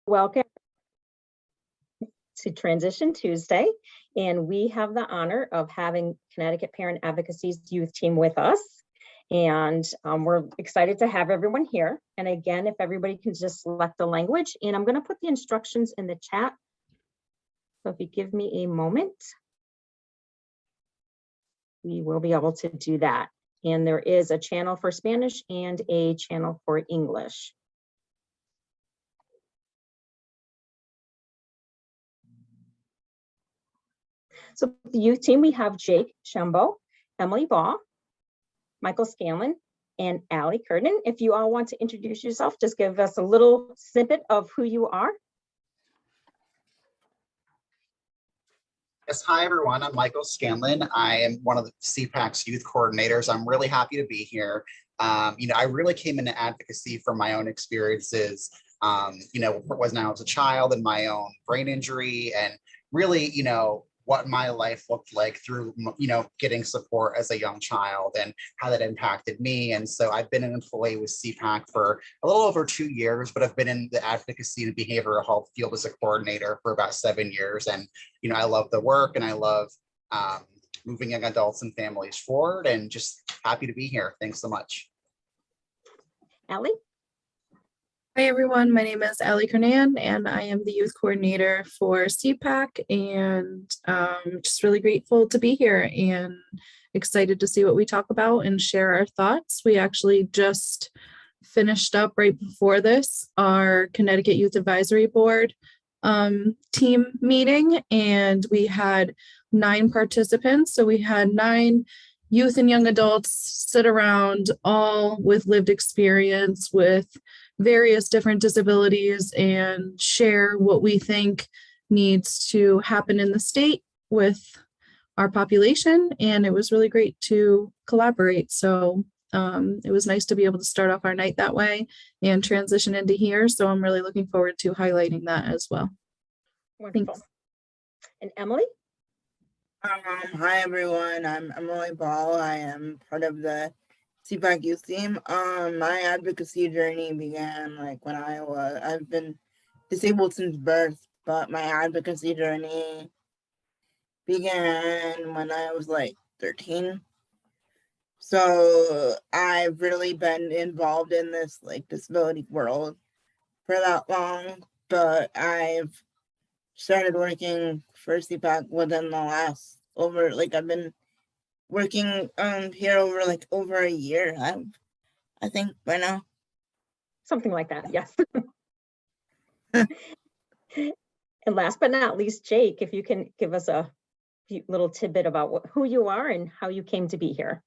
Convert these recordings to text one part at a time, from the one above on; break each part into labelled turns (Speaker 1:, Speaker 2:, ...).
Speaker 1: Welcome to Transition Tuesday, and we have the honor of having Connecticut Parent Advocacy's youth team with us. And we're excited to have everyone here. And again, if everybody can just select the language, and I'm going to put the instructions in the chat. So if you give me a moment, we will be able to do that. And there is a channel for Spanish and a channel for English. So the youth team, we have Jake Shumbo, Emily Ball, Michael Scanlon, and Allie Curtin. If you all want to introduce yourself, just give us a little snippet of who you are.
Speaker 2: Yes, hi everyone, I'm Michael Scanlon. I am one of the CPAC's youth coordinators. I'm really happy to be here. I really came into advocacy from my own experiences, when I was a child and my own brain injury, and really, what my life looked like through, getting support as a young child and how that impacted me. And so I've been an employee with CPAC for a little over 2 years, but I've been in the advocacy and behavioral health field as a coordinator for about 7 years. And, I love the work and I love moving young adults and families forward, and just happy to be here. Thanks so much.
Speaker 1: Allie?
Speaker 3: Hi everyone, my name is Allie Kernan and I am the youth coordinator for CPAC, and just really grateful to be here and excited to see what we talk about and share our thoughts. We actually just finished up right before this our Connecticut Youth Advisory Board team meeting, and we had 9 participants. So we had 9 youth and young adults sit around, all with lived experience with various different disabilities, and share what we think needs to happen in the state with our population. And it was really great to collaborate. So it was nice to be able to start off our night that way and transition into here. So I'm really looking forward to highlighting that as well.
Speaker 1: Wonderful.
Speaker 3: Thanks.
Speaker 1: And Emily?
Speaker 4: Hi everyone, I'm Emily Ball. I am part of the CPAC youth team. My advocacy journey began when I've been disabled since birth, but my advocacy journey began when I was 13. So I've really been involved in this disability world for that long, but I've started working for CPAC within the last I've been working here over a year, I think, by now.
Speaker 1: Something like that, yes. And last but not least, Jake, if you can give us a little tidbit about who you are and how you came to be here.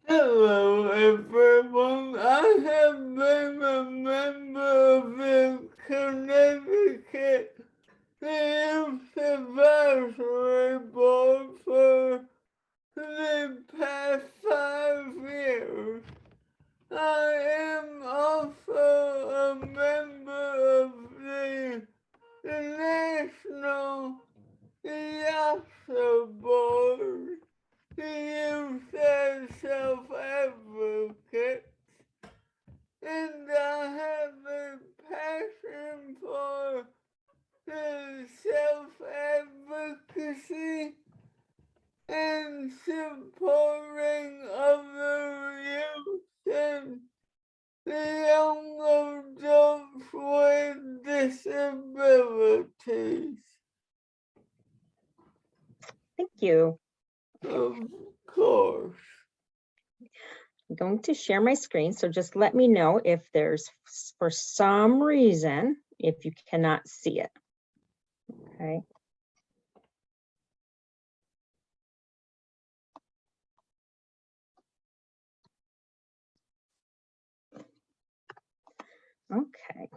Speaker 5: Hello everyone, I have been a member of the Connecticut Youth Advisory Board for the past 5 years. I am also a member of the National YASA Board, the Youth as Self-Advocates, and I have a passion for the self-advocacy and supporting other youth and the young adults with disabilities.
Speaker 1: Thank you.
Speaker 5: Of course.
Speaker 1: I'm going to share my screen, so just let me know if there's, for some reason, if you cannot see it. Okay. Okay.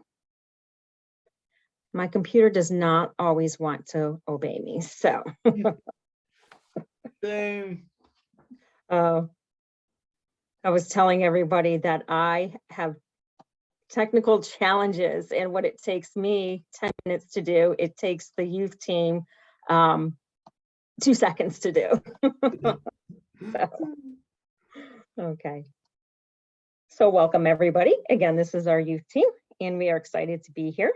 Speaker 1: My computer does not always want to obey me, so.
Speaker 5: Same.
Speaker 1: I was telling everybody that I have technical challenges, and what it takes me 10 minutes to do, it takes the youth team 2 seconds to do. So, okay. So welcome everybody. Again, this is our youth team, and we are excited to be here.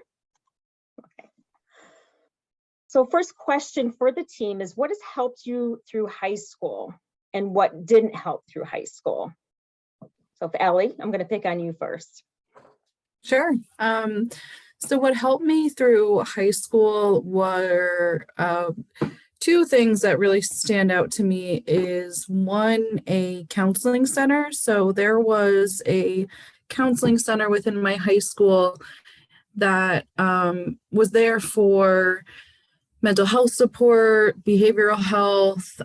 Speaker 1: So first question for the team is, what has helped you through high school and what didn't help through high school? So Ellie, I'm going to pick on you first.
Speaker 3: Sure. So what helped me through high school were two things that really stand out to me is one, a counseling center. So there was a counseling center within my high school that was there for mental health support, behavioral health,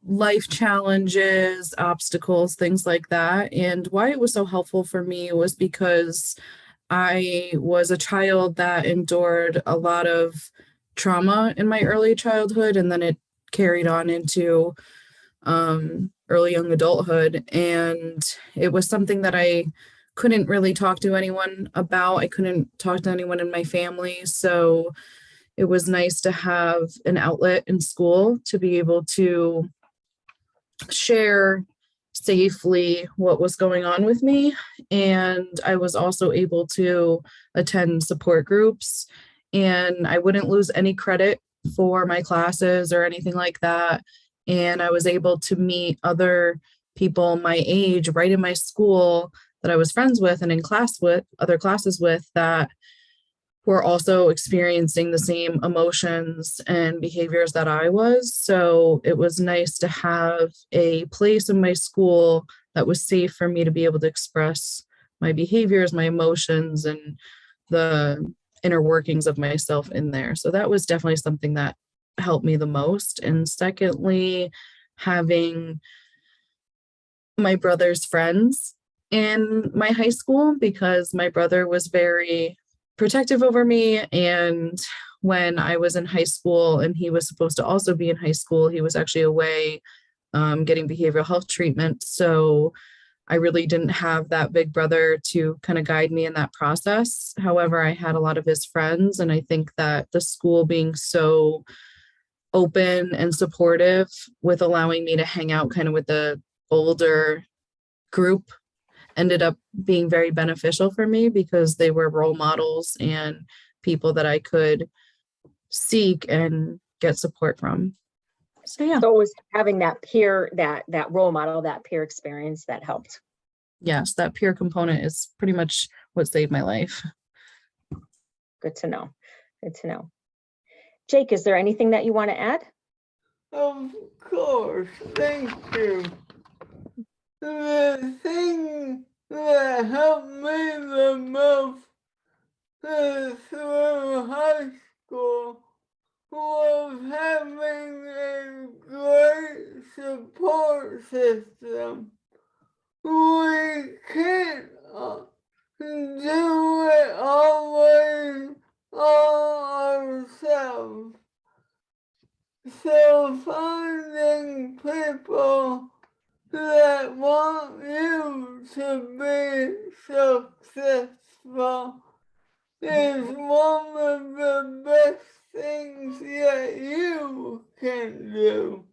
Speaker 3: life challenges, obstacles, things like that. And why it was so helpful for me was because I was a child that endured a lot of trauma in my early childhood, and then it carried on into early young adulthood. And it was something that I couldn't really talk to anyone about. I couldn't talk to anyone in my family. So it was nice to have an outlet in school to be able to share safely what was going on with me. And I was also able to attend support groups, and I wouldn't lose any credit for my classes or anything like that. And I was able to meet other people my age right in my school that I was friends with and in class with, other classes with, that were also experiencing the same emotions and behaviors that I was. So it was nice to have a place in my school that was safe for me to be able to express my behaviors, my emotions, and the inner workings of myself in there. So that was definitely something that helped me the most. And secondly, having my brother's friends in my high school, because my brother was very protective over me. And when I was in high school and he was supposed to also be in high school, he was actually away getting behavioral health treatment. So I really didn't have that big brother to kind of guide me in that process. However, I had a lot of his friends, and I think that the school being so open and supportive with allowing me to hang out kind of with the older group ended up being very beneficial for me, because they were role models and people that I could seek and get support from. So yeah.
Speaker 1: So it was having that peer, that role model, that peer experience that helped.
Speaker 3: Yes, that peer component is pretty much what saved my life.
Speaker 1: Good to know. Good to know. Jake, is there anything that you want to add?
Speaker 5: Of course, thank you. The thing that helped me the most through high school was having a great support system. We can't do it always all ourselves. So finding people that want you to be successful is one of the best things that you can do.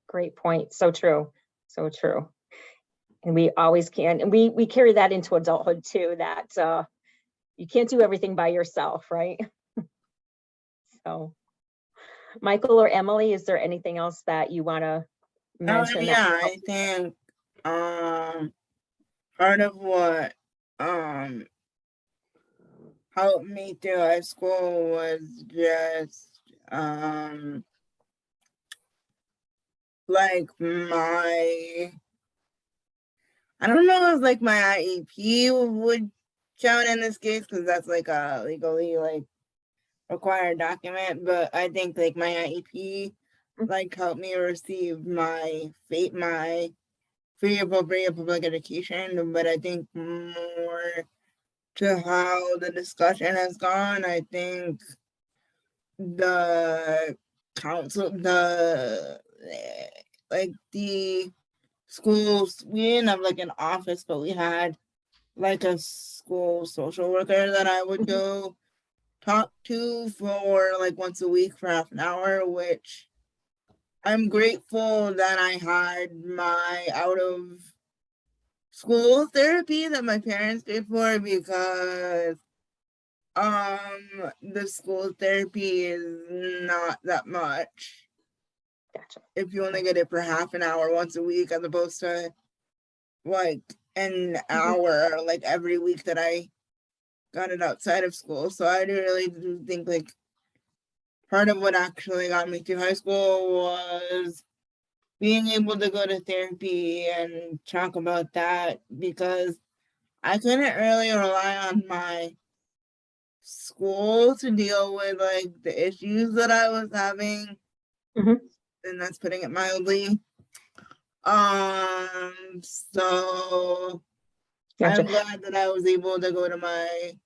Speaker 1: Great point. So true. So true. And we always can. And we carry that into adulthood too, that you can't do everything by yourself, right? So Michael or Emily, is there anything else that you want to mention?
Speaker 4: Yeah, I think part of what helped me through high school was just like I don't know if like my IEP would count in this case, because that's like a legally like required document, but I think like my IEP like helped me receive my free appropriate public education. But I think more to how the discussion has gone, I think the council, the schools, we didn't have like an office, but we had like a school social worker that I would go talk to for like once a week for half an hour, which I'm grateful that I had my out of school therapy that my parents paid for, because The school therapy is not that much.
Speaker 1: Gotcha.
Speaker 4: If you only get it for half an hour once a week, as opposed to like an hour like every week that I got it outside of school. So I really do think like part of what actually got me through high school was being able to go to therapy and talk about that, because I couldn't really rely on my school to deal with like the issues that I was having.
Speaker 1: Mhm.
Speaker 4: And that's putting it mildly. So
Speaker 1: Gotcha.
Speaker 4: I'm glad that I was able to go to my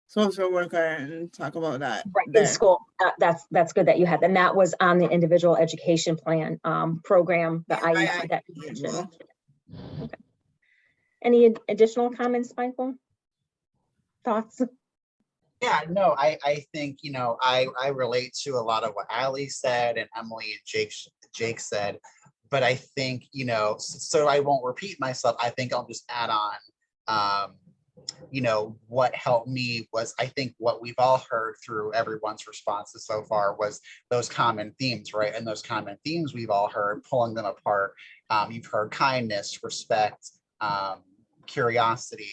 Speaker 4: social worker and talk about that
Speaker 1: Right, in
Speaker 4: there.
Speaker 1: school, that's good that you had, and that was on the individual education plan program, the
Speaker 4: Yeah,
Speaker 1: IEP that you
Speaker 4: IEP as
Speaker 1: mentioned.
Speaker 4: well.
Speaker 1: Okay. Any additional comments, Michael? Thoughts?
Speaker 2: Yeah, no, I think, you know, I relate to a lot of what Ali said and Emily and Jake said, but I think, you know, so I won't repeat myself. I think I'll just add on, you know, what helped me was, I think what we've all heard through everyone's responses so far was those common themes, right? And those common themes we've all heard, pulling them apart. You've heard kindness, respect, curiosity,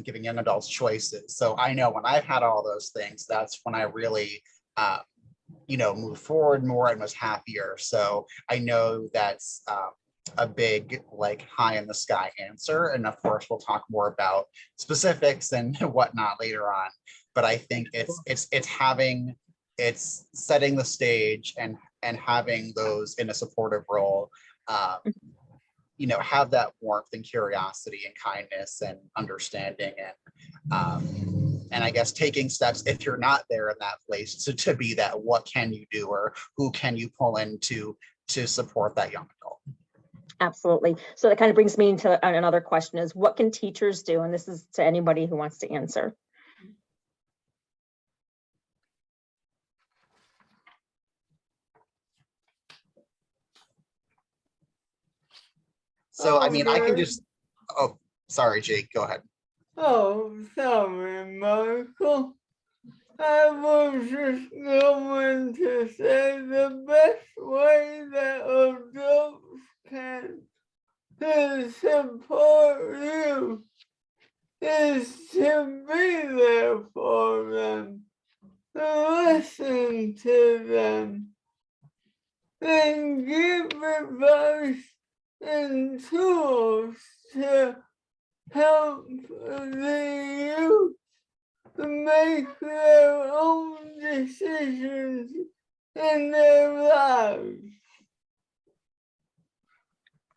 Speaker 2: giving young adults choices. So I know when I've had all those things, that's when I really, you know, moved forward more and was happier. So I know that's a big, like, high in the sky answer. And of course, we'll talk more about specifics and whatnot later on. But I think it's setting the stage and having those in a supportive role. You know, have that warmth and curiosity and kindness and understanding, and I guess taking steps if you're not there in that place to be that. What can you do, or who can you pull in to support that young adult?
Speaker 1: Absolutely. So that kind of brings me into another question: is what can teachers do? And this is to anybody who wants to answer.
Speaker 2: So I mean, I can just, oh, sorry, Jake, go ahead.
Speaker 5: Oh, sorry, Michael. I was just going to say the best way that adults can support you is to be there for them, to listen to them, and give advice and tools to help the youth to make their own decisions in their lives.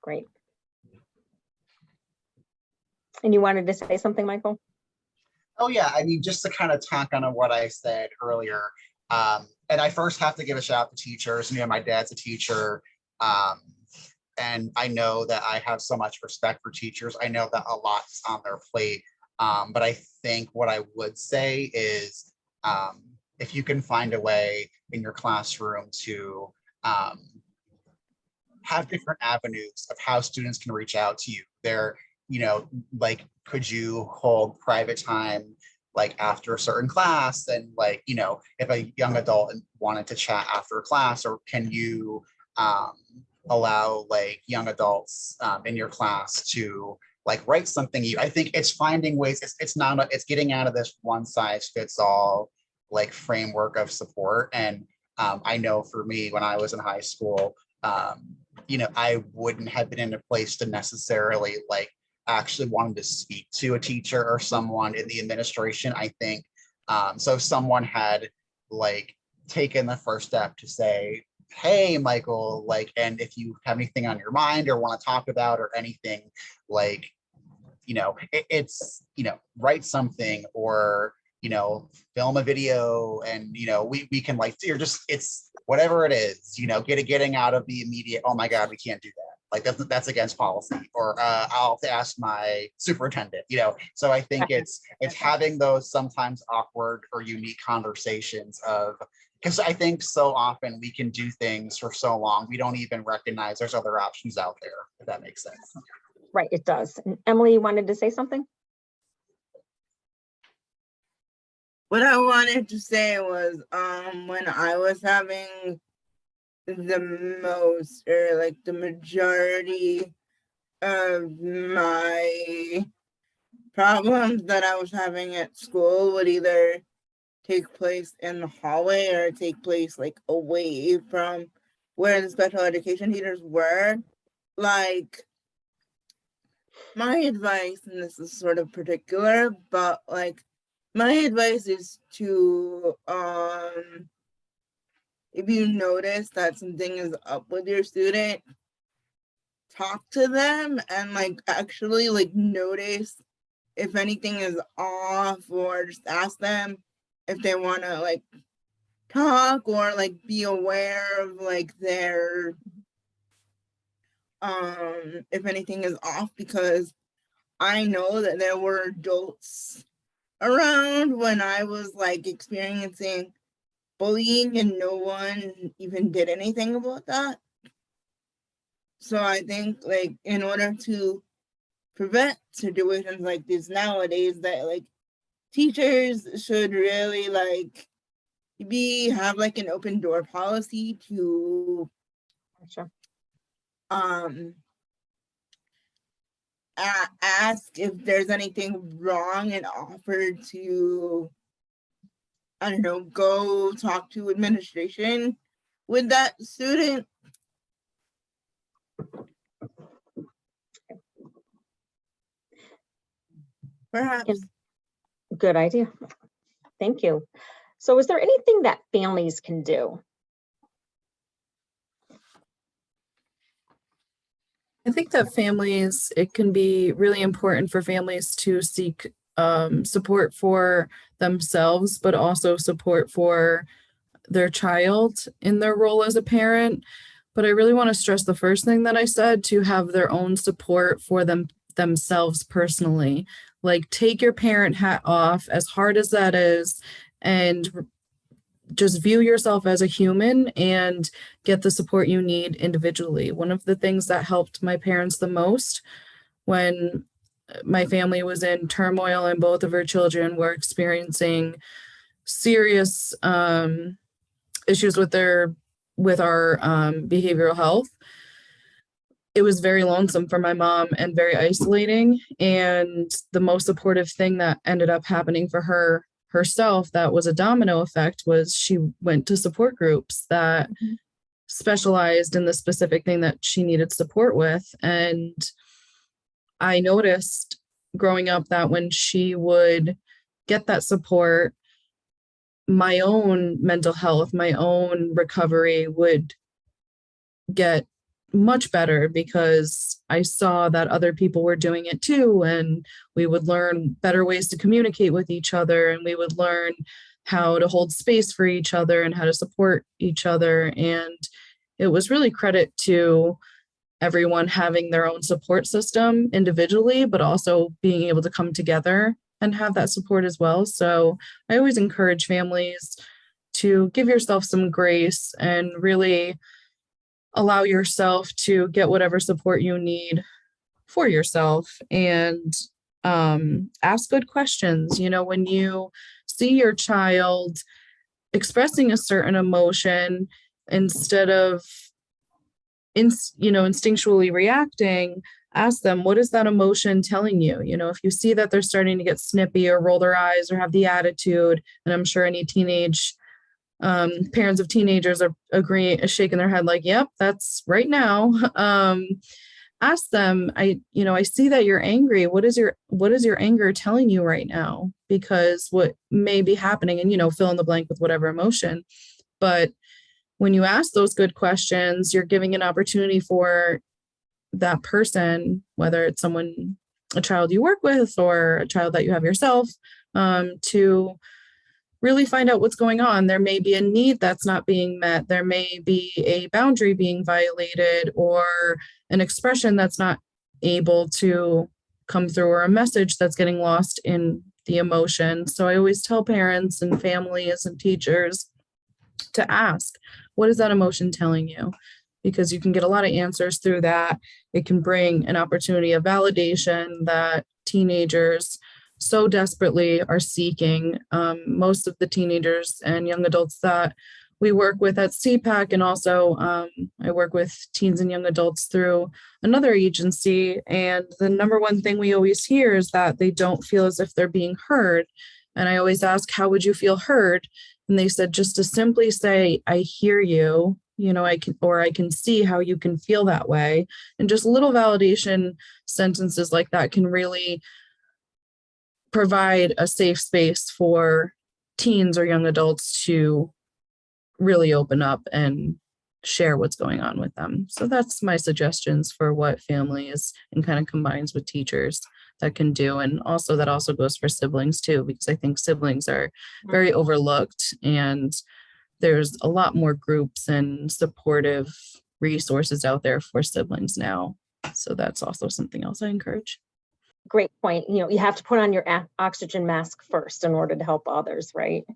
Speaker 1: Great. And you wanted to say something, Michael?
Speaker 2: Oh yeah, I mean, just to kind of talk on what I said earlier, and I first have to give a shout out to teachers. You know, my dad's a teacher, and I know that I have so much respect for teachers. I know that a lot's on their plate, but I think what I would say is, if you can find a way in your classroom to have different avenues of how students can reach out to you. They're, you know, like, could you hold private time like after a certain class, and like, you know, if a young adult wanted to chat after a class, or can you allow like young adults in your class to like write something? I think it's finding ways. It's getting out of this one size fits all like framework of support. And I know for me, when I was in high school, you know, I wouldn't have been in a place to necessarily like actually wanted to speak to a teacher or someone in the administration. I think so if someone had like taken the first step to say, hey, Michael, like, and if you have anything on your mind or want to talk about or anything, like, you know, it's, you know, write something, or, you know, film a video, and, you know, we can like, you're just, it's whatever it is, you know, getting out of the immediate, oh my God, we can't do that. Like that's against policy, or I'll have to ask my superintendent, you know. So I think it's having those sometimes awkward or unique conversations of, because I think so often we can do things for so long, we don't even recognize there's other options out there, if that makes sense.
Speaker 1: Right, it does. And Emily, you wanted to say something?
Speaker 4: What I wanted to say was, when I was having the most, or like the majority of my problems that I was having at school would either take place in the hallway or take place like away from where the special education teachers were. Like, my advice, and this is sort of particular, but like my advice is to if you notice that something is up with your student, talk to them and like actually like notice if anything is off, or just ask them if they want to like talk, or like be aware of like their if anything is off, because I know that there were adults around when I was like experiencing bullying and no one even did anything about that. So I think like in order to prevent situations like this nowadays, that like teachers should really like have like an open door policy to
Speaker 1: Sure.
Speaker 4: Ask if there's anything wrong and offer to, I don't know, go talk to administration with that student. Perhaps.
Speaker 1: Good idea. Thank you. So is there anything that families can do?
Speaker 3: I think that families, it can be really important for families to seek support for themselves, but also support for their child in their role as a parent. But I really want to stress the first thing that I said, to have their own support for themselves personally. Like, take your parent hat off, as hard as that is, and just view yourself as a human and get the support you need individually. One of the things that helped my parents the most when my family was in turmoil and both of our children were experiencing serious issues with our behavioral health, it was very lonesome for my mom and very isolating. And the most supportive thing that ended up happening for her herself, that was a domino effect, was she went to support groups that specialized in the specific thing that she needed support with. And I noticed growing up that when she would get that support, my own mental health, my own recovery would get much better, because I saw that other people were doing it too. And we would learn better ways to communicate with each other, and we would learn how to hold space for each other and how to support each other. And it was really credit to everyone having their own support system individually, but also being able to come together and have that support as well. So I always encourage families to give yourself some grace and really allow yourself to get whatever support you need for yourself, and ask good questions. You know, when you see your child expressing a certain emotion, instead of instinctually reacting, ask them, what is that emotion telling you? You know, if you see that they're starting to get snippy or roll their eyes or have the attitude, and I'm sure any parents of teenagers are shaking their head like, yep, that's right now. Ask them, I see that you're angry. What is your anger telling you right now? Because what may be happening, and, fill in the blank with whatever emotion. But when you ask those good questions, you're giving an opportunity for that person, whether it's a child you work with or a child that you have yourself, to really find out what's going on. There may be a need that's not being met. There may be a boundary being violated, or an expression that's not able to come through, or a message that's getting lost in the emotion. So I always tell parents and families and teachers to ask, what is that emotion telling you? Because you can get a lot of answers through that. It can bring an opportunity of validation that teenagers so desperately are seeking. Most of the teenagers and young adults that we work with at CPAC, and also I work with teens and young adults through another agency. And the number one thing we always hear is that they don't feel as if they're being heard. And I always ask, how would you feel heard? And they said, just to simply say, I hear you, I can see how you can feel that way. And just little validation sentences like that can really provide a safe space for teens or young adults to really open up and share what's going on with them. So that's my suggestions for what families and kind of combines with teachers that can do. And also that also goes for siblings too, because I think siblings are very overlooked, and there's a lot more groups and supportive resources out there for siblings now. So that's also something else I encourage.
Speaker 1: Great point. You have to put on your oxygen mask first in order to help others, right?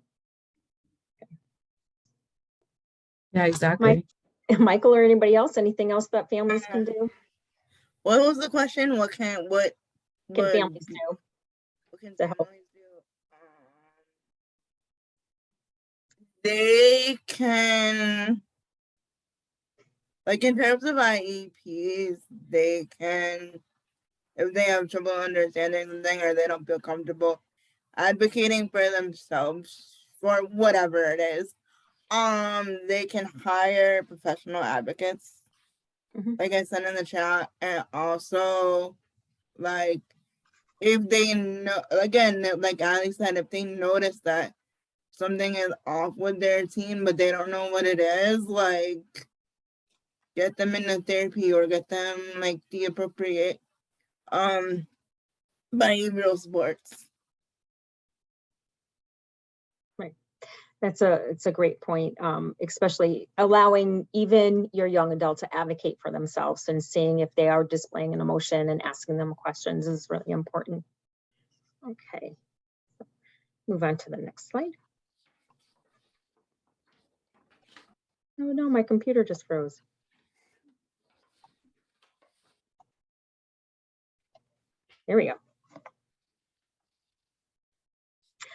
Speaker 3: Yeah, exactly.
Speaker 1: Michael or anybody else, anything else that families can do?
Speaker 4: What was the question? What can
Speaker 1: Families do?
Speaker 4: what can
Speaker 1: to help?
Speaker 4: families do? They can, like in terms of IEPs, they can, if they have trouble understanding something or they don't feel comfortable advocating for themselves for whatever it is, they can hire professional advocates, like I said in the chat. And also, like, if they know, again, like Ali said, if they notice that something is off with their teen, but they don't know what it is, like, get them into therapy or get them like the appropriate behavioral supports.
Speaker 1: It's a great point, especially allowing even your young adult to advocate for themselves and seeing if they are displaying an emotion and asking them questions is really important. Okay, move on to the next slide. Oh no, my computer just froze. There we go.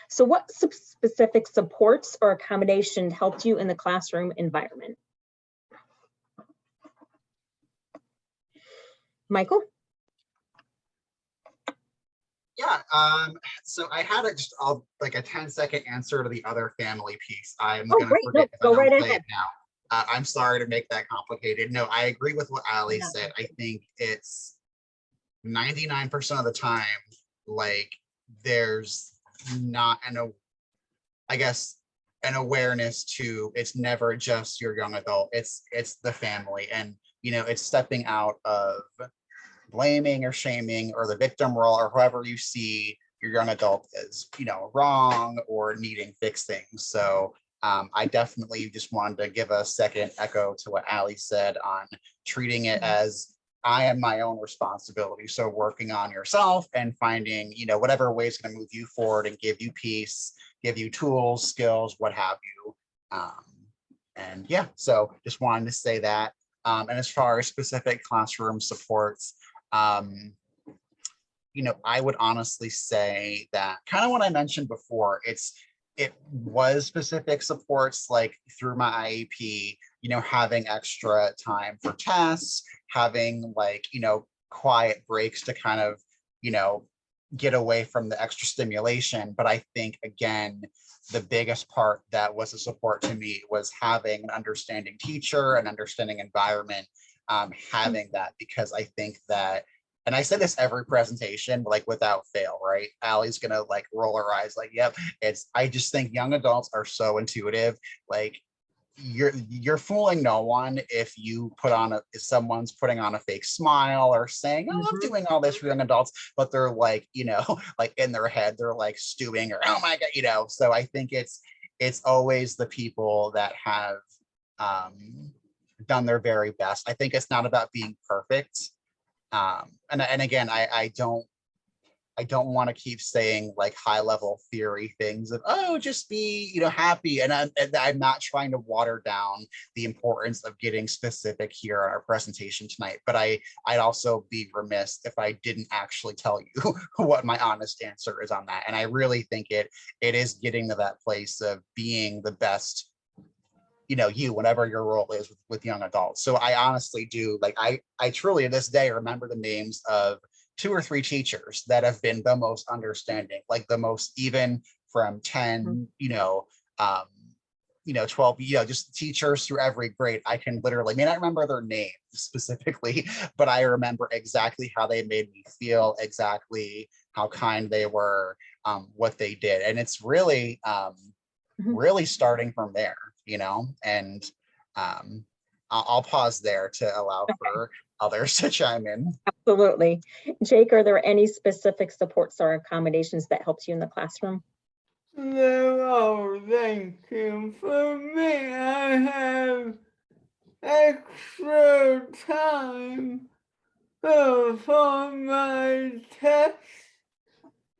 Speaker 1: So what specific supports or accommodations helped you in the classroom environment? Michael?
Speaker 2: Yeah, so I had just like a 10-second answer to the other family piece. I'm gonna
Speaker 1: Great.
Speaker 2: forget
Speaker 1: No, go right
Speaker 2: say
Speaker 1: ahead.
Speaker 2: it now. I'm sorry to make that complicated. No, I agree with what Ali said. I think it's 99% of the time, like there's not I guess an awareness to, it's never just your young adult, it's the family, and it's stepping out of blaming or shaming or the victim role, or whoever you see your young adult as wrong or needing fixing. So I definitely just wanted to give a second echo to what Ali said on treating it as I am my own responsibility. So working on yourself and finding whatever way is going to move you forward and give you peace, give you tools, skills, what have you. And yeah, so just wanted to say that. And as far as specific classroom supports, I would honestly say that kind of what I mentioned before, it was specific supports like through my IEP, having extra time for tests, having quiet breaks to kind of, get away from the extra stimulation. But I think, again, the biggest part that was a support to me was having an understanding teacher, an understanding environment, having that, because I think that, and I say this every presentation, like without fail, right? Allie's gonna roll her eyes like, yep, I just think young adults are so intuitive. Like you're fooling no one if you if someone's putting on a fake smile or saying, oh, I'm doing all this for young adults, but they're like in their head, they're like stewing or, oh my God, so I think it's always the people that have done their very best. I think it's not about being perfect. And again, I don't I don't want to keep saying like high level theory things of, oh, just be, happy. And I'm not trying to water down the importance of getting specific here on our presentation tonight, but I'd also be remiss if I didn't actually tell you what my honest answer is on that. And I really think it is getting to that place of being the best, whatever your role is with young adults. So I honestly do, like, I truly to this day remember the names of 2 or 3 teachers that have been the most understanding, like the most, even from 10, 12, just teachers through every grade. I can literally, may not remember their name specifically, but I remember exactly how they made me feel, exactly how kind they were, what they did. And it's really, really starting from there, and I'll pause there to allow for others to chime in.
Speaker 1: Absolutely. Jake, are there any specific supports or accommodations that helped you in the classroom?
Speaker 5: No, thank you. For me, I have extra time for my test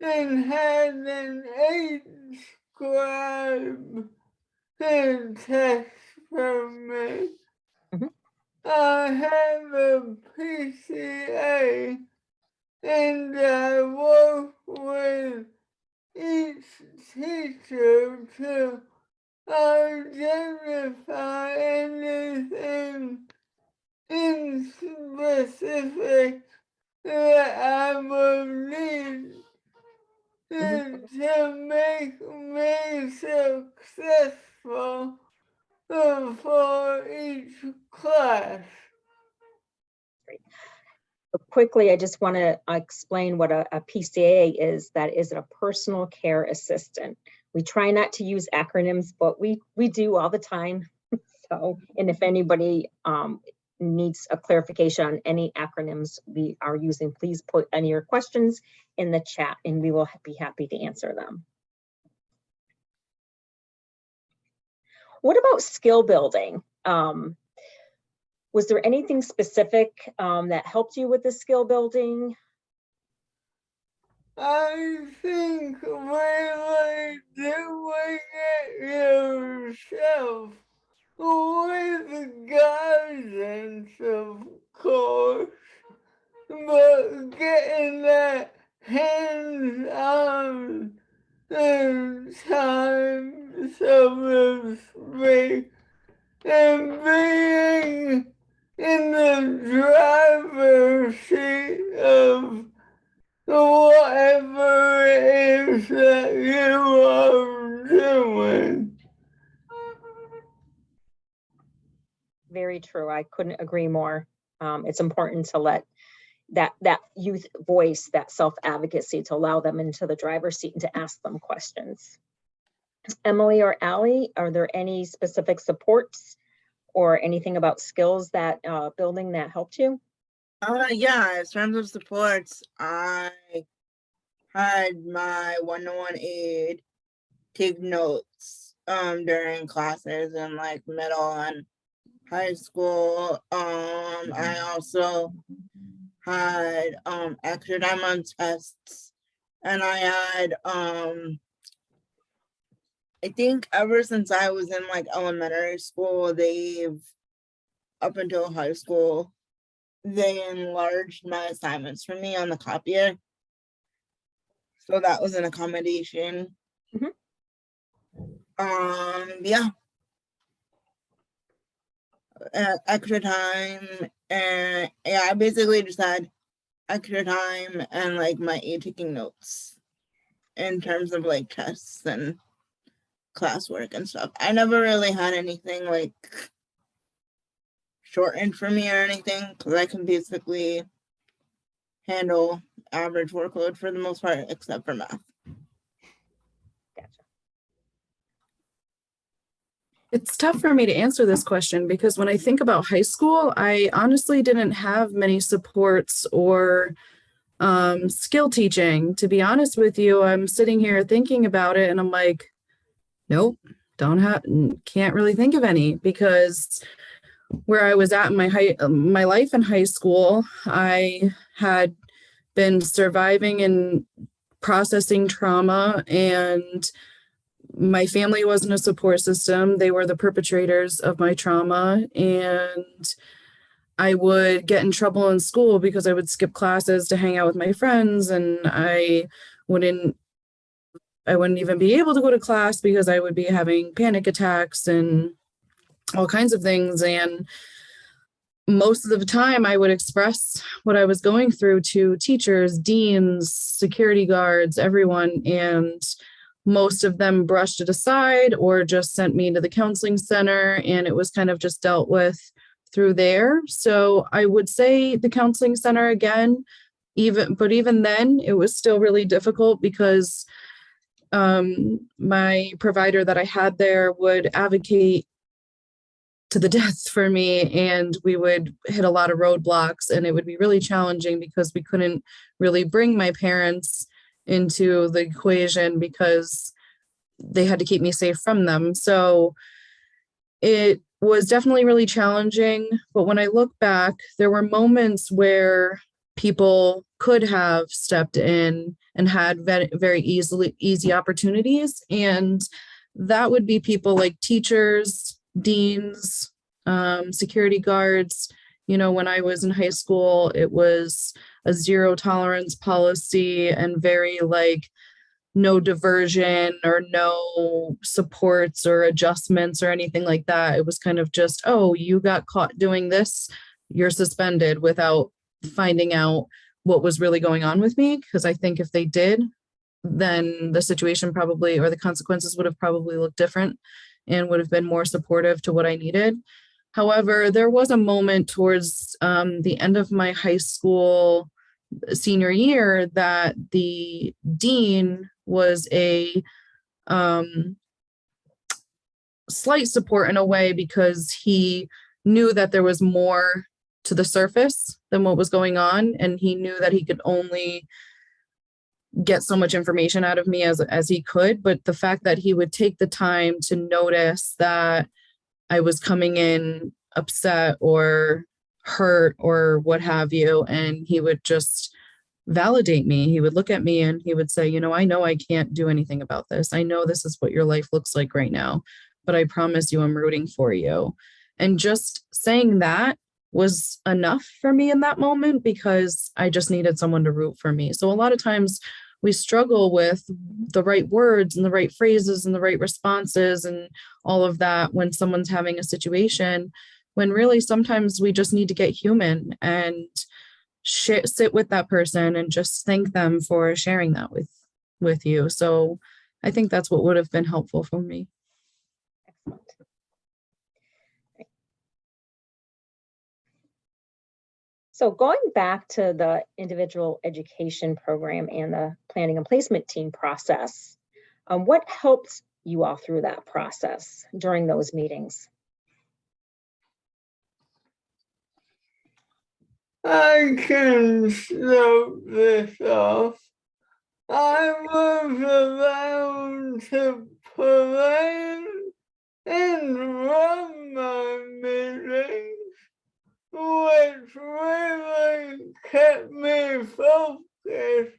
Speaker 5: and had an 8 scribe to test for me.
Speaker 1: Mhm.
Speaker 5: I have a PCA and I work with each teacher to identify anything in specific that I will need to make me successful for each class.
Speaker 1: Quickly, I just want to explain what a PCA is. That is a personal care assistant. We try not to use acronyms, but we do all the time. So, and if anybody needs a clarification on any acronyms we are using, please put any of your questions in the chat and we will be happy to answer them. What about skill building? Was there anything specific that helped you with the skill building?
Speaker 5: I think really doing it yourself with guidance, of course, but getting that hands-on time, so to speak, and being in the driver's seat of whatever it is that you are doing.
Speaker 1: Very true. I couldn't agree more. It's important to let that youth voice, that self-advocacy, to allow them into the driver's seat and to ask them questions. Emily or Allie, are there any specific supports or anything about skills that building that helped you?
Speaker 4: Yeah, in terms of supports, I had my one-to-one aide take notes during classes in like middle and high school. I also had extra time on tests, and I had I think ever since I was in like elementary school, they've up until high school, they enlarged my assignments for me on the copier. So that was an accommodation.
Speaker 1: Mhm.
Speaker 4: Yeah. Extra time, and yeah, I basically just had extra time and like my aide taking notes in terms of like tests and classwork and stuff. I never really had anything like shortened for me or anything, because I can basically handle average workload for the most part, except for math.
Speaker 1: Gotcha.
Speaker 3: It's tough for me to answer this question because when I think about high school, I honestly didn't have many supports or skill teaching. To be honest with you, I'm sitting here thinking about it and I'm like, nope, can't really think of any, because where I was at in my life in high school, I had been surviving and processing trauma, and my family wasn't a support system. They were the perpetrators of my trauma, and I would get in trouble in school because I would skip classes to hang out with my friends, and wouldn't even be able to go to class because I would be having panic attacks and all kinds of things. And most of the time I would express what I was going through to teachers, deans, security guards, everyone. And most of them brushed it aside or just sent me to the counseling center. And it was kind of just dealt with through there. So I would say the counseling center again, even then it was still really difficult because my provider that I had there would advocate to the death for me, and we would hit a lot of roadblocks, and it would be really challenging because we couldn't really bring my parents into the equation because they had to keep me safe from them. So it was definitely really challenging. But when I look back, there were moments where people could have stepped in and had very easy opportunities. And that would be people like teachers, deans, security guards. You know, when I was in high school, it was a zero tolerance policy and very like no diversion or no supports or adjustments or anything like that. It was kind of just, oh, you got caught doing this, you're suspended, without finding out what was really going on with me. Because I think if they did, then the situation probably, or the consequences would have probably looked different and would have been more supportive to what I needed. However, there was a moment towards the end of my high school senior year that the dean was a slight support in a way, because he knew that there was more to the surface than what was going on, and he knew that he could only get so much information out of me as he could. But the fact that he would take the time to notice that I was coming in upset or hurt or what have you, and he would just validate me. He would look at me and he would say, you know I can't do anything about this. I know this is what your life looks like right now, but I promise you I'm rooting for you. And just saying that was enough for me in that moment, because I just needed someone to root for me. So a lot of times we struggle with the right words and the right phrases and the right responses and all of that when someone's having a situation, when really sometimes we just need to get human and sit with that person and just thank them for sharing that with you. So I think that's what would have been helpful for me.
Speaker 1: Excellent. So going back to the individual education program and the planning and placement team process, what helped you all through that process during those meetings?
Speaker 5: I can start this off. I was allowed to plan and run my meetings, which really kept me focused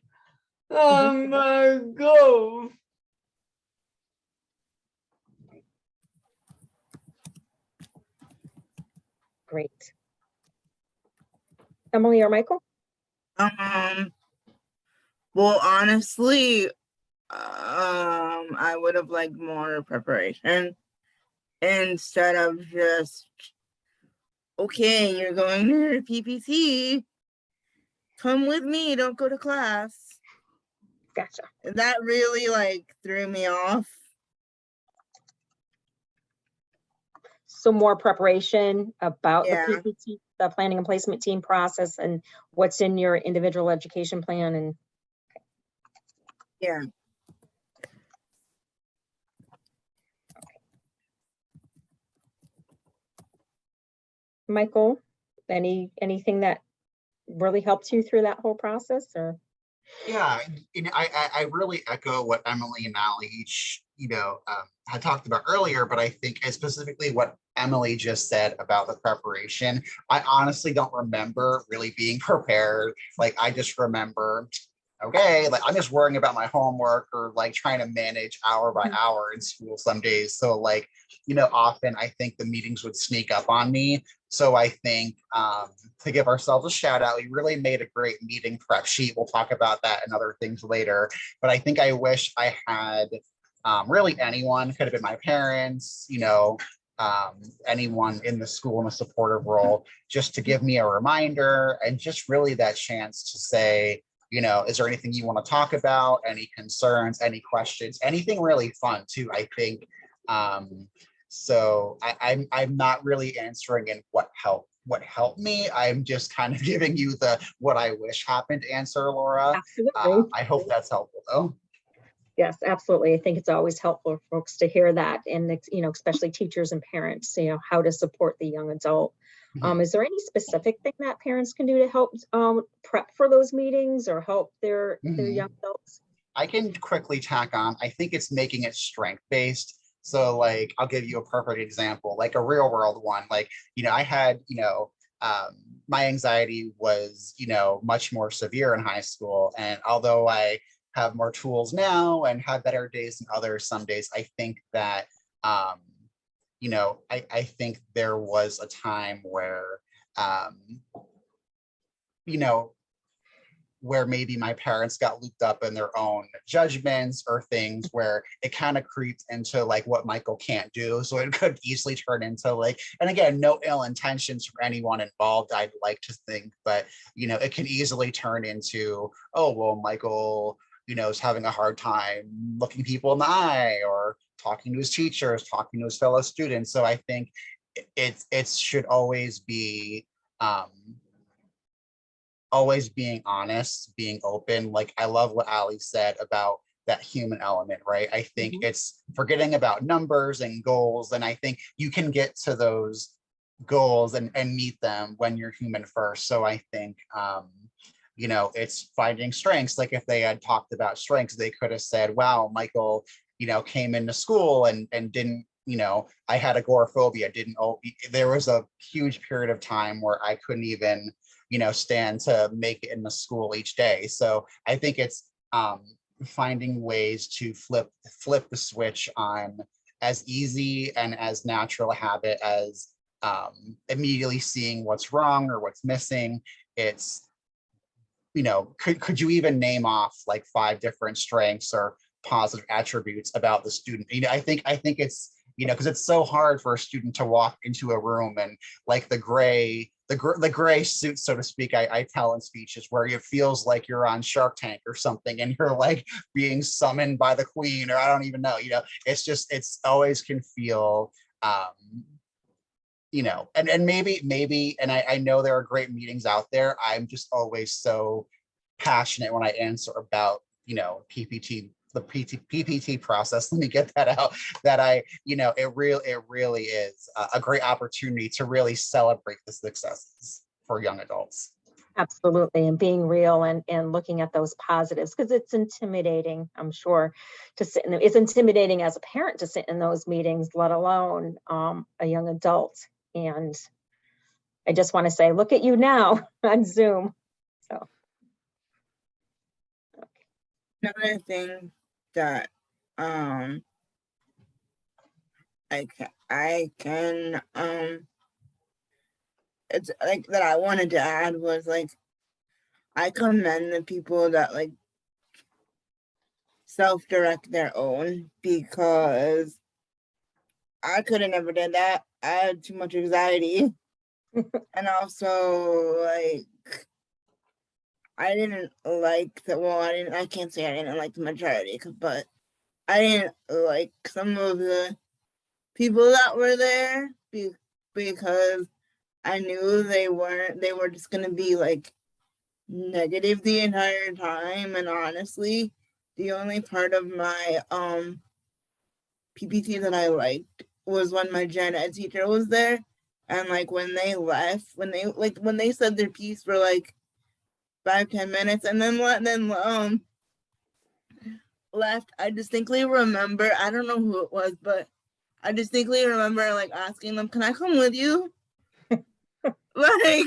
Speaker 5: on my goals.
Speaker 1: Great. Emily or Michael?
Speaker 4: Well, honestly, I would have liked more preparation instead of just, okay, you're going to your PPT, come with me, don't go to class.
Speaker 1: Gotcha.
Speaker 4: That really like threw me off.
Speaker 1: So more preparation about
Speaker 4: Yeah.
Speaker 1: the PPT, the planning and placement team process, and what's in your individual education plan. And
Speaker 4: Yeah.
Speaker 1: Michael, anything that really helped you through that whole process? Or
Speaker 2: Yeah, I really echo what Emily and Allie each, had talked about earlier, but I think specifically what Emily just said about the preparation, I honestly don't remember really being prepared. Like, I just remember, okay, like I'm just worrying about my homework or like trying to manage hour by hour in school some days. So like, often I think the meetings would sneak up on me. So I think to give ourselves a shout out, we really made a great meeting prep sheet. We'll talk about that and other things later. But I think I wish I had really anyone, could have been my parents, anyone in the school in a supportive role, just to give me a reminder and just really that chance to say, is there anything you want to talk about? Any concerns, any questions, anything really fun too, I think. So I'm not really answering in what helped me. I'm just kind of giving you the what I wish happened answer, Laura.
Speaker 1: Absolutely.
Speaker 2: I hope that's helpful though.
Speaker 1: Yes, absolutely. I think it's always helpful for folks to hear that, and especially teachers and parents, how to support the young adult. Is there any specific thing that parents can do to help prep for those meetings or help their young adults?
Speaker 2: I can quickly tack on. I think it's making it strength based. So like, I'll give you a perfect example, like a real world one. Like, I had, my anxiety was, much more severe in high school. And although I have more tools now and have better days than others, some days, I think that, I think there was a time where, where maybe my parents got looped up in their own judgments or things where it kind of creeped into like what Michael can't do. So it could easily turn into like, and again, no ill intentions from anyone involved, I'd like to think, but it can easily turn into, oh, well, Michael, is having a hard time looking people in the eye or talking to his teachers, talking to his fellow students. So I think it should always be, always being honest, being open. Like, I love what Ali said about that human element, right? I think it's forgetting about numbers and goals. And I think you can get to those goals and meet them when you're human first. So I think, it's finding strengths. Like if they had talked about strengths, they could have said, wow, Michael, came into school and didn't, I had agoraphobia, there was a huge period of time where I couldn't even, stand to make it in the school each day. So I think it's finding ways to flip the switch on as easy and as natural a habit as immediately seeing what's wrong or what's missing. It's, could you even name off like 5 different strengths or positive attributes about the student? I think it's, because it's so hard for a student to walk into a room and like the gray suit, so to speak, I tell in speeches where it feels like you're on Shark Tank or something and you're like being summoned by the queen, or I don't even know, it's always can feel, and maybe, and I know there are great meetings out there. I'm just always so passionate when I answer about, PPT, the PPT process. Let me get that out. That it really is a great opportunity to really celebrate the successes for young adults.
Speaker 1: Absolutely. And being real and looking at those positives, because it's intimidating, I'm sure, to sit in it's intimidating as a parent to sit in those meetings, let alone a young adult. And I just want to say, look at you now on Zoom. So
Speaker 4: Another thing that I can it's like that I wanted to add was like, I commend the people that like self-direct their own, because I could have never did that. I had too much anxiety. And also like I didn't like that. Well, I can't say I didn't like the majority, but I didn't like some of the people that were there because I knew they were just gonna be like negative the entire time. And honestly, the only part of my PPT that I liked was when my gen ed teacher was there, and like when they left, when they said their piece for like 5-10 minutes and then left. I distinctly remember, I don't know who it was, but I distinctly remember like asking them, "Can I come with you?" Like,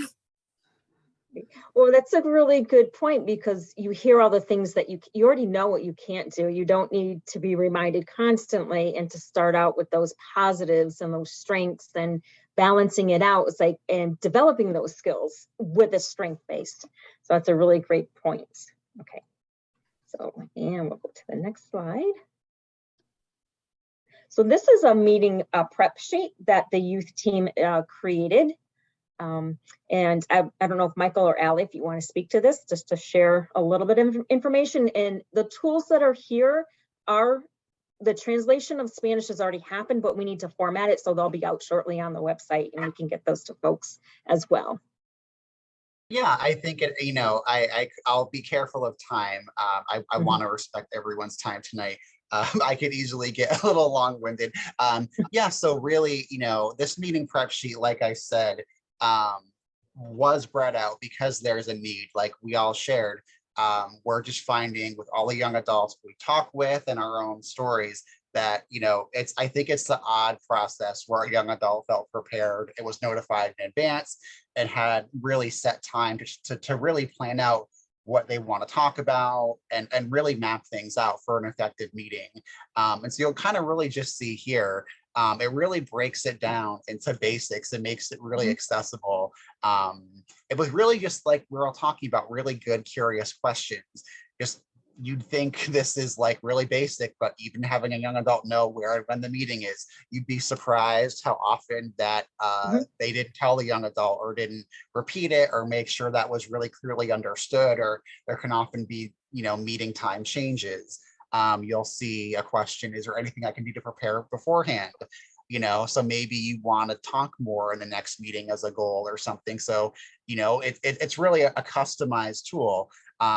Speaker 1: Well, that's a really good point, because you hear all the things that you already know what you can't do. You don't need to be reminded constantly, and to start out with those positives and those strengths and balancing it out. It's like, and developing those skills with a strength based. So that's a really great point. Okay. So, and we'll go to the next slide. So this is a meeting prep sheet that the youth team created. And I don't know if Michael or Allie, if you want to speak to this, just to share a little bit of information. And the tools that are here are, the translation of Spanish has already happened, but we need to format it, so they'll be out shortly on the website, and we can get those to folks as well.
Speaker 2: Yeah, I think it, I'll be careful of time. I
Speaker 1: Mhm.
Speaker 2: want to respect everyone's time tonight. I could easily get a little long-winded. Yeah, so really, this meeting prep sheet, like I said, was bred out because there's a need, like we all shared. We're just finding with all the young adults we talk with and our own stories that, I think it's the odd process where a young adult felt prepared, it was notified in advance, and had really set time to really plan out what they want to talk about and really map things out for an effective meeting. And so you'll kind of really just see here, it really breaks it down into basics and makes it really accessible. It was really just like we're all talking about, really good, curious questions. Just, you'd think this is like really basic, but even having a young adult know where and when the meeting is, you'd be surprised how often that they didn't tell the young adult or didn't repeat it or make sure that was really clearly understood, or there can often be, meeting time changes. You'll see a question, is there anything I can do to prepare beforehand? So maybe you want to talk more in the next meeting as a goal or something. So, it's really a customized tool.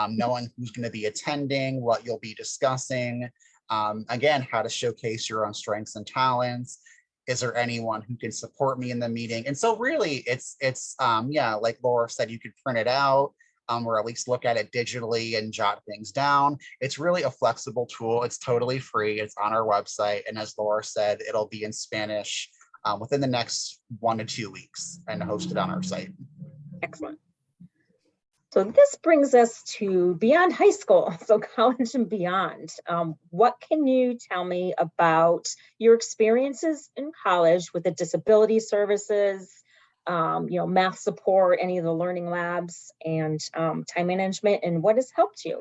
Speaker 2: Knowing who's going to be attending, what you'll be discussing, again, how to showcase your own strengths and talents. Is there anyone who can support me in the meeting? And so really it's yeah, like Laura said, you could print it out, or at least look at it digitally and jot things down. It's really a flexible tool. It's totally free. It's on our website. And as Laura said, it'll be in Spanish within the next 1 to 2 weeks and hosted on our site.
Speaker 1: Excellent. So this brings us to beyond high school, so college and beyond. What can you tell me about your experiences in college with the disability services, math support, any of the learning labs, and time management, and what has helped you?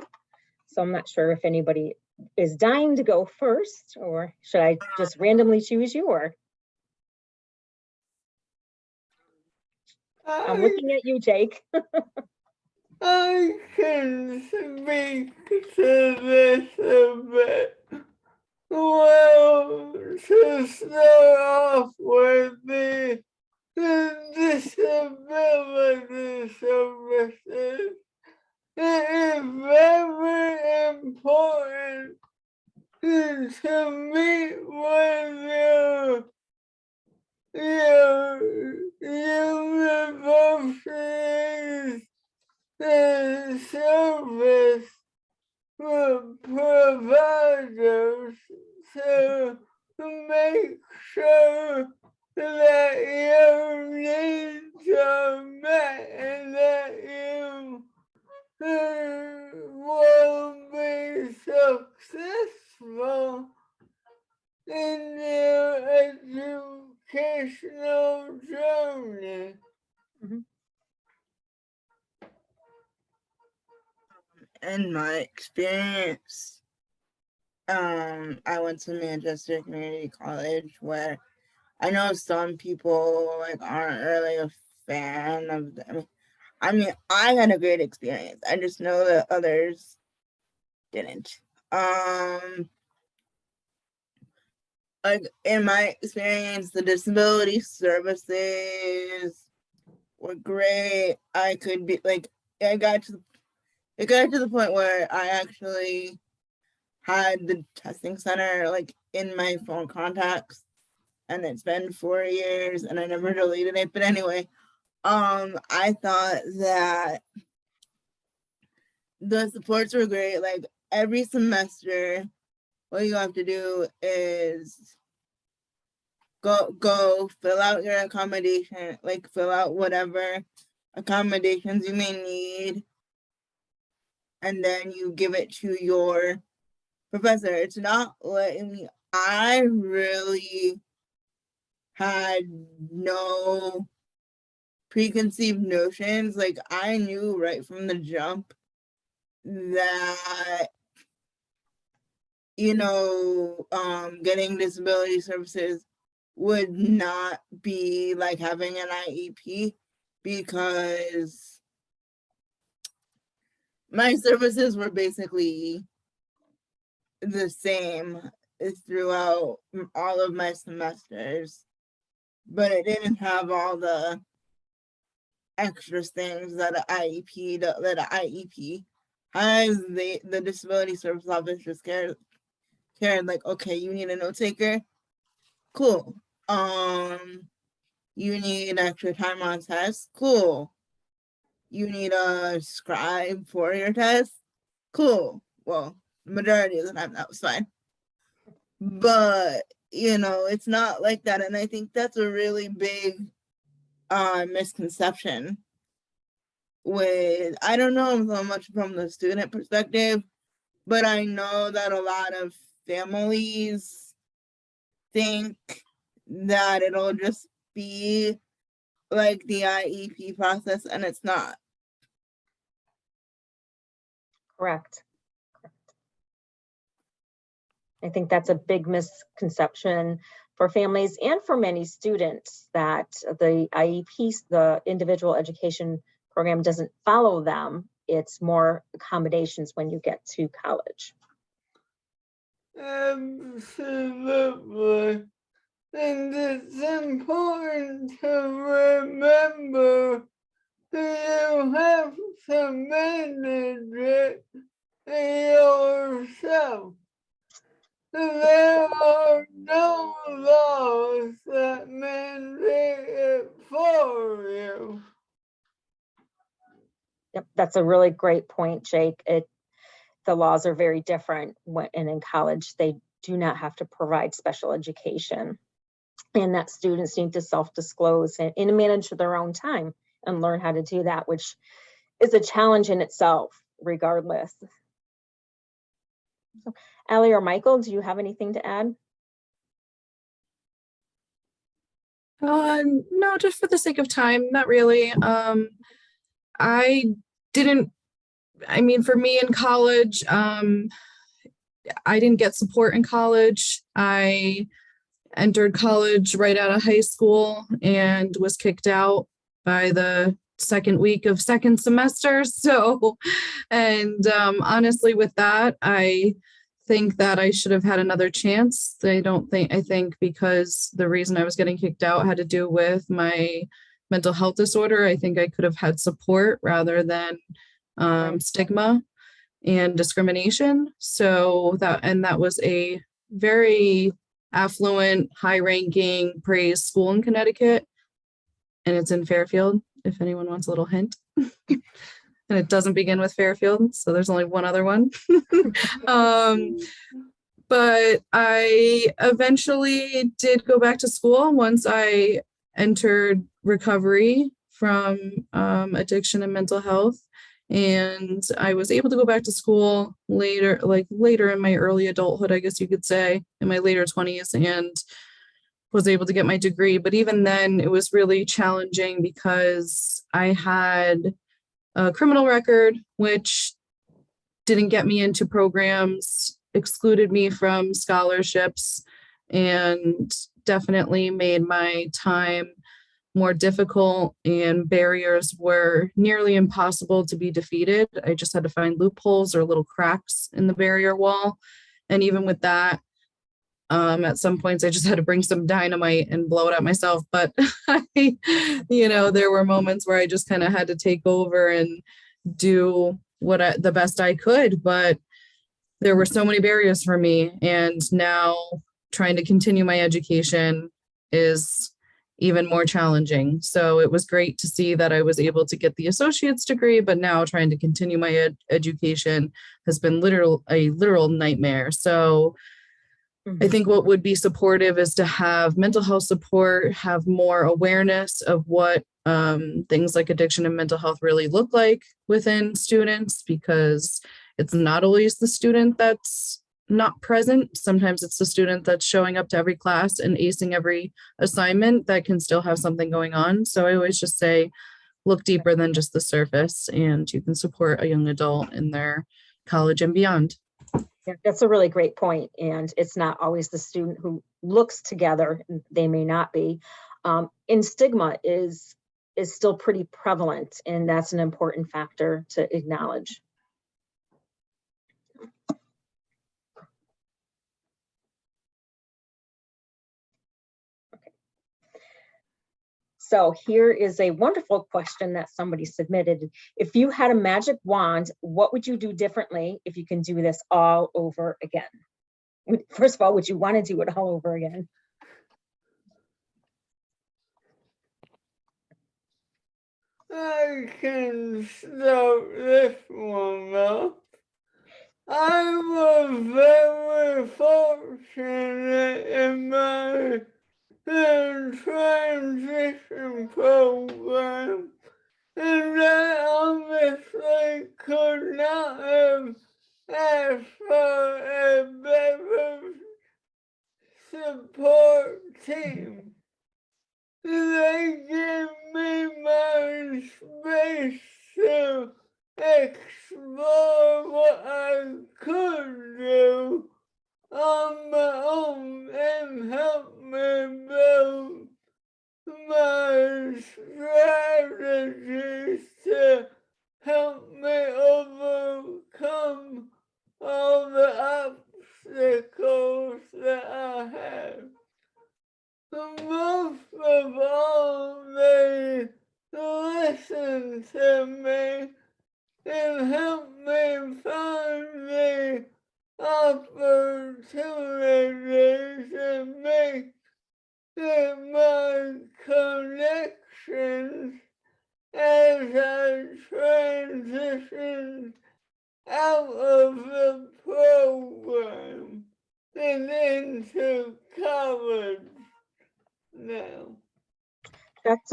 Speaker 1: So I'm not sure if anybody is dying to go first, or should I just randomly choose you? Or I'm looking at you, Jake.
Speaker 5: I can speak to this a bit. Well, to start off with the disability services, it is very important to meet with your university's service providers to make sure that your needs are met and that you will be successful in your educational journey.
Speaker 4: in my experience, I went to Manchester Community College, where I know some people like aren't really a fan of them. I mean, I had a great experience. I just know that others didn't. Like in my experience, the disability services were great. I could be like, it got to the point where I actually had the testing center like in my phone contacts, and it's been 4 years and I never deleted it. But anyway, I thought that the supports were great. Like every semester, what you have to do is go fill out your accommodation, like fill out whatever accommodations you may need, and then you give it to your professor. It's not letting me. I really had no preconceived notions. Like, I knew right from the jump that, getting disability services would not be like having an IEP, because my services were basically the same throughout all of my semesters, but it didn't have all the extra things that an IEP has. The disability service office just cared like, okay, you need a note taker, cool. You need extra time on tests, cool. You need a scribe for your test, cool. Well, the majority of the time that was fine, but it's not like that. And I think that's a really big misconception with, I don't know so much from the student perspective, but I know that a lot of families think that it'll just be like the IEP process, and it's not.
Speaker 1: Correct. I think that's a big misconception for families and for many students, that the IEP, the individual education program, doesn't follow them. It's more accommodations when you get to college.
Speaker 5: Absolutely. And it's important to remember that you have to manage it yourself. There are no laws that mandate it for you.
Speaker 1: Yep, that's a really great point, Jake. The laws are very different and in college they do not have to provide special education, and that students need to self-disclose and manage their own time and learn how to do that, which is a challenge in itself, regardless. So, Allie or Michael, do you have anything to add?
Speaker 3: No, just for the sake of time, not really. For me in college, I didn't get support in college. I entered college right out of high school and was kicked out by the second week of second semester. So, and honestly, with that, I think that I should have had another chance. I think because the reason I was getting kicked out had to do with my mental health disorder. I think I could have had support rather than stigma and discrimination. So that was a very affluent, high-ranking, praised school in Connecticut, and it's in Fairfield, if anyone wants a little hint. And it doesn't begin with Fairfield, so there's only one other one. But I eventually did go back to school once I entered recovery from addiction and mental health. And I was able to go back to school later in my early adulthood, I guess you could say, in my later 20s, and was able to get my degree. But even then, it was really challenging because I had a criminal record, which didn't get me into programs, excluded me from scholarships, and definitely made my time more difficult, and barriers were nearly impossible to be defeated. I just had to find loopholes or little cracks in the barrier wall. And even with that, at some points I just had to bring some dynamite and blow it at myself. But there were moments where I just kind of had to take over and do the best I could. But there were so many barriers for me. And now trying to continue my education is even more challenging. So it was great to see that I was able to get the associate's degree, but now trying to continue my education has been a literal nightmare. So I think what would be supportive is to have mental health support, have more awareness of what things like addiction and mental health really look like within students, because it's not always the student that's not present. Sometimes it's the student that's showing up to every class and acing every assignment that can still have something going on. So I always just say, look deeper than just the surface, and you can support a young adult in their college and beyond.
Speaker 1: Yeah, that's a really great point. And it's not always the student who looks together, they may not be. And stigma is still pretty prevalent, and that's an important factor to acknowledge. So here is a wonderful question that somebody submitted. If you had a magic wand, what would you do differently if you can do this all over again? First of all, would you want to do it all over again?
Speaker 5: I can start this one though. I was very fortunate in my transition program, and I obviously could not have asked for a better support team. They give me my space to explore what I could do on my own and help me build my strategies to help me overcome all the obstacles that I have. Most of all, they listen to me and help me find the opportunities and make my connections as I transition out of the program and into college now.
Speaker 1: That's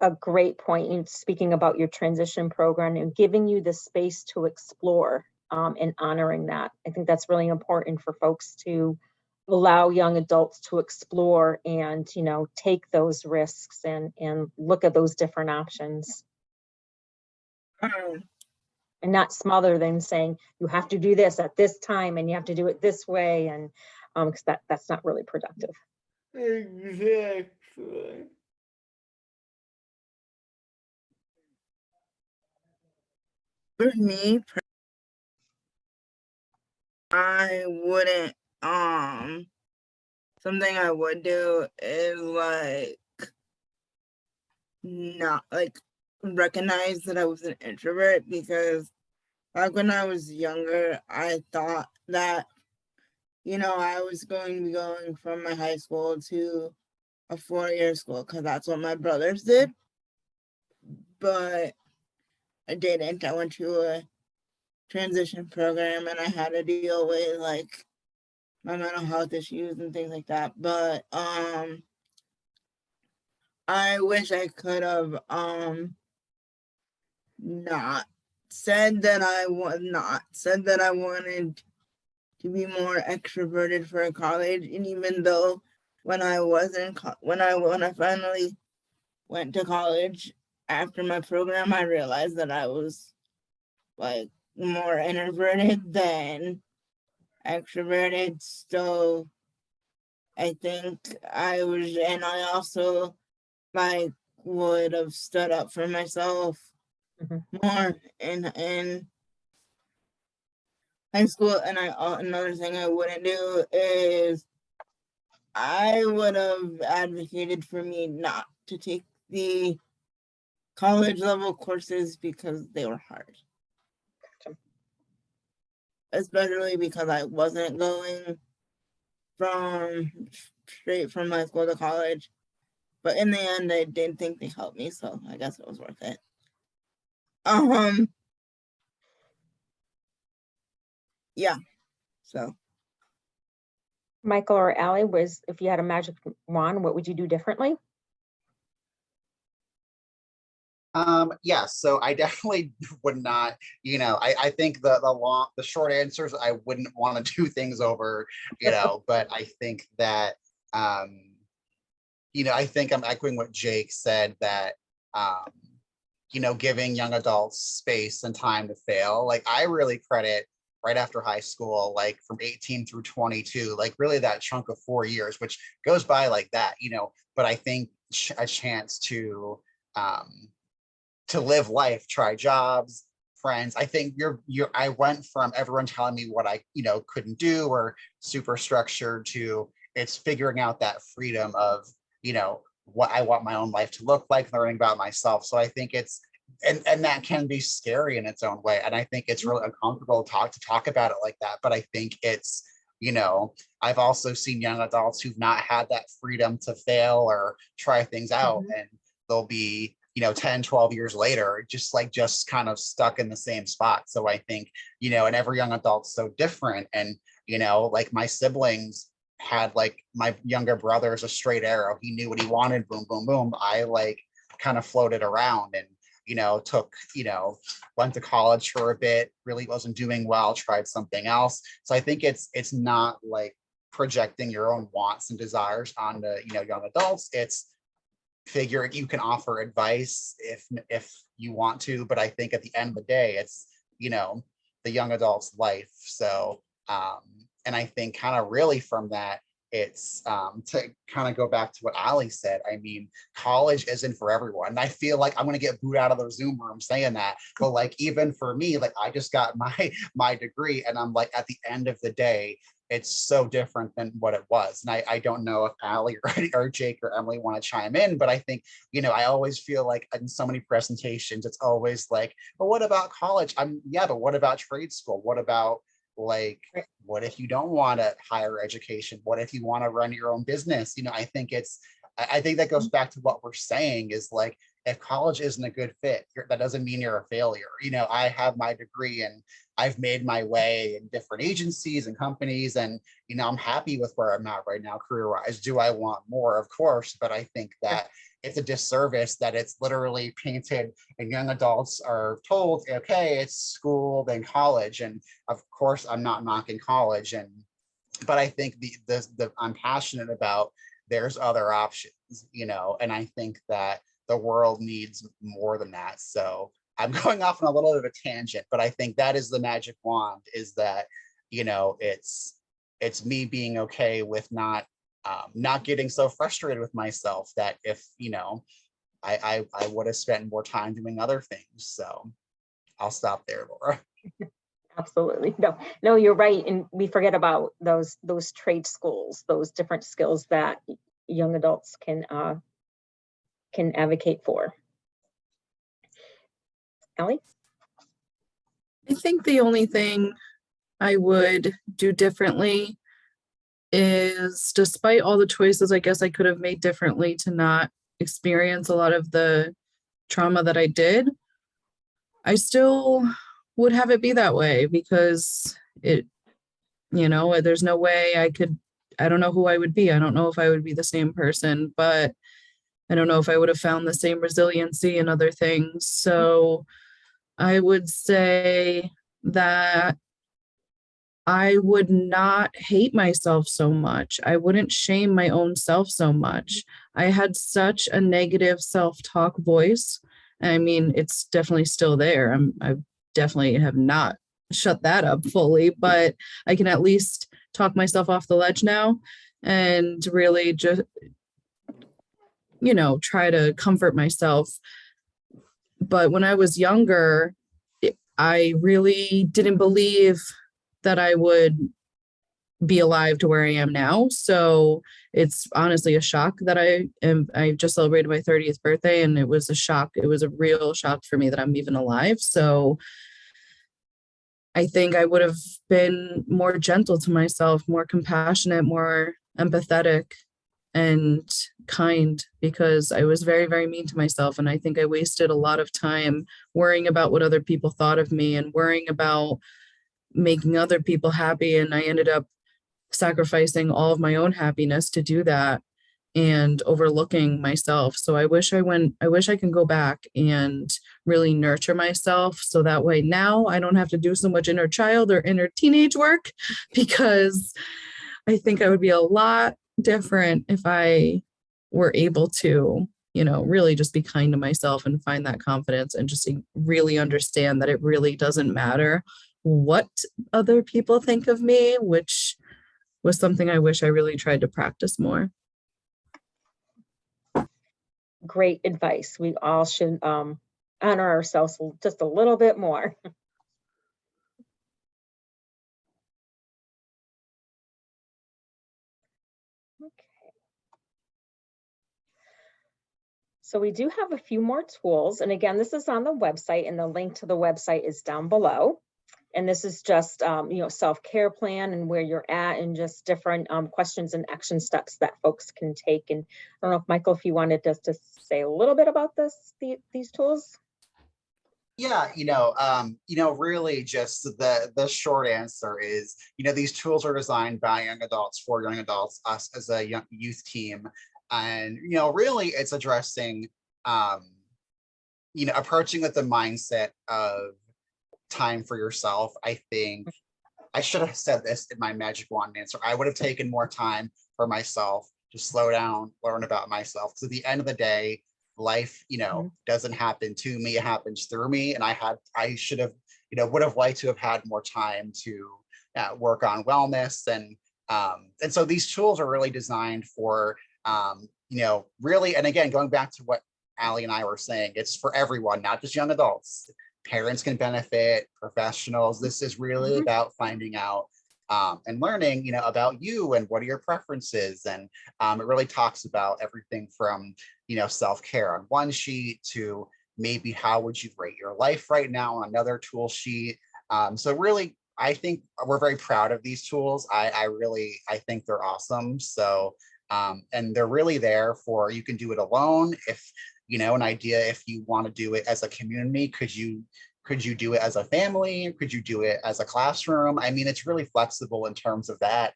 Speaker 1: a great point. And speaking about your transition program and giving you the space to explore and honoring that. I think that's really important for folks to allow young adults to explore and, you know, take those risks and look at those different options. And not smother them saying, you have to do this at this time and you have to do it this way. And because that's not really productive.
Speaker 5: Exactly.
Speaker 4: For me, I wouldn't, something I would do is like, not like recognize that I was an introvert, because back when I was younger, I thought that, you know, I was going to be going from my high school to a 4-year school because that's what my brothers did. But I didn't. I went to a transition program and I had to deal with like my mental health issues and things like that. But I wish I could have not said that I wanted to be more extroverted for college. And even though when I finally went to college after my program, I realized that I was like more introverted than extroverted. So I think I also like would have stood up for myself more in high school. And another thing I wouldn't do is I would have advocated for me not to take the college level courses because they were hard. Especially because I wasn't going straight from high school to college. But in the end, I didn't think they helped me, so I guess it was worth it. Yeah. So
Speaker 1: Michael or Ally, if you had a magic wand, what would you do differently?
Speaker 2: Yeah, so I definitely would not, I think the short answer is I wouldn't want to do things over, but I think that, I think I'm echoing what Jake said, that, giving young adults space and time to fail. Like, I really credit right after high school, like from 18 through 22, like really that chunk of 4 years, which goes by like that, but I think a chance to live life, try jobs, friends. I think I went from everyone telling me what I, couldn't do or super structured to it's figuring out that freedom of, what I want my own life to look like, learning about myself. So I think it's, and that can be scary in its own way. And I think it's really uncomfortable to talk about it like that. But I think it's, I've also seen young adults who've not had that freedom to fail or try things out, and they'll be 10, 12 years later, just kind of stuck in the same spot. So I think, and every young adult's so different. And, like my siblings had, like, my younger brother's a straight arrow. He knew what he wanted, boom, boom, boom. I like kind of floated around and, went to college for a bit, really wasn't doing well, tried something else. So I think it's not like projecting your own wants and desires onto, young adults. It's figure you can offer advice if you want to, but I think at the end of the day, it's the young adult's life. So and I think kind of really from that, it's to kind of go back to what Ali said. I mean, college isn't for everyone. And I feel like I'm going to get booed out of the Zoom room saying that, but like, even for me, like, I just got my degree, and I'm like, at the end of the day, it's so different than what it was. And I don't know if Ali or Jake or Emily want to chime in, but I think, I always feel like in so many presentations, it's always like, but what about college? Yeah, but what about trade school? What about, like, what if you don't want a higher education? What if you want to run your own business? I think I think that goes back to what we're saying is, like, if college isn't a good fit, that doesn't mean you're a failure. I have my degree and I've made my way in different agencies and companies, and, I'm happy with where I'm at right now, career-wise. Do I want more? Of course, but I think that it's a disservice that it's literally painted and young adults are told, okay, it's school, then college. And of course, I'm not knocking college, but I think the I'm passionate about there's other options, and I think that the world needs more than that. So I'm going off on a little bit of a tangent, but I think that is the magic wand, is that, it's me being okay with not getting so frustrated with myself that if, I would have spent more time doing other things. So I'll stop there, Laura.
Speaker 1: Absolutely. No, you're right. And we forget about those trade schools, those different skills that young adults can advocate for. Ellie?
Speaker 3: I think the only thing I would do differently is, despite all the choices I guess I could have made differently to not experience a lot of the trauma that I did, I still would have it be that way, because there's no way I don't know who I would be. I don't know if I would be the same person, but I don't know if I would have found the same resiliency and other things. So I would say that I would not hate myself so much. I wouldn't shame my own self so much. I had such a negative self-talk voice. I mean, it's definitely still there. I definitely have not shut that up fully, but I can at least talk myself off the ledge now and really just, try to comfort myself. But when I was younger, I really didn't believe that I would be alive to where I am now. So it's honestly a shock that I just celebrated my 30th birthday, and it was a shock. It was a real shock for me that I'm even alive. So I think I would have been more gentle to myself, more compassionate, more empathetic and kind, because I was very, very mean to myself. And I think I wasted a lot of time worrying about what other people thought of me and worrying about making other people happy. And I ended up sacrificing all of my own happiness to do that and overlooking myself. So I wish I can go back and really nurture myself. So that way now I don't have to do so much inner child or inner teenage work, because I think I would be a lot different if I were able to, really just be kind to myself and find that confidence and just really understand that it really doesn't matter what other people think of me, which was something I wish I really tried to practice more.
Speaker 1: Great advice. We all should honor ourselves just a little bit more. Okay. So we do have a few more tools. And again, this is on the website, and the link to the website is down below. And this is just, self-care plan and where you're at, and just different questions and action steps that folks can take. And I don't know if Michael, if you wanted just to say a little bit about these tools.
Speaker 2: Yeah, really just the short answer is, these tools are designed by young adults for young adults, us as a young youth team. And, really it's addressing, approaching with the mindset of time for yourself. I think I should have said this in my magic wand answer. I would have taken more time for myself to slow down, learn about myself. So at the end of the day, life, doesn't happen to me, it happens through me. And I should have, would have liked to have had more time to work on wellness. And so these tools are really designed for, really, and again, going back to what Allie and I were saying, it's for everyone, not just young adults. Parents can benefit, professionals. This is really about finding out and learning, about you and what are your preferences. And it really talks about everything from, self-care on one sheet to maybe how would you rate your life right now on another tool sheet. So really, I think we're very proud of these tools. I think they're awesome. So, and they're really there for, you can do it alone. If, an idea, if you want to do it as a community, could you do it as a family? Could you do it as a classroom? I mean, it's really flexible in terms of that.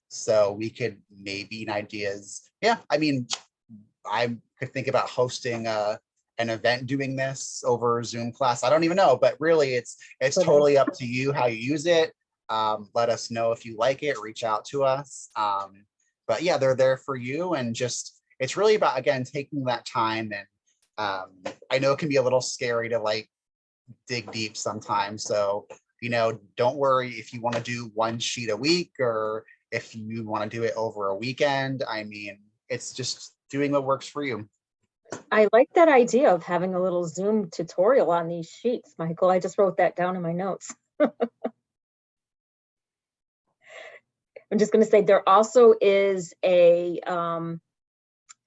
Speaker 2: So we could maybe ideas. Yeah, I mean, I could think about hosting an event doing this over Zoom class. I don't even know, but really it's totally up to you how you use it. Let us know if you like it, reach out to us. But yeah, they're there for you, and just, it's really about, again, taking that time. And I know it can be a little scary to dig deep sometimes. So, don't worry if you want to do one sheet a week, or if you want to do it over a weekend. I mean, it's just doing what works for you.
Speaker 1: I like that idea of having a little Zoom tutorial on these sheets, Michael. I just wrote that down in my notes. I'm just going to say there also is a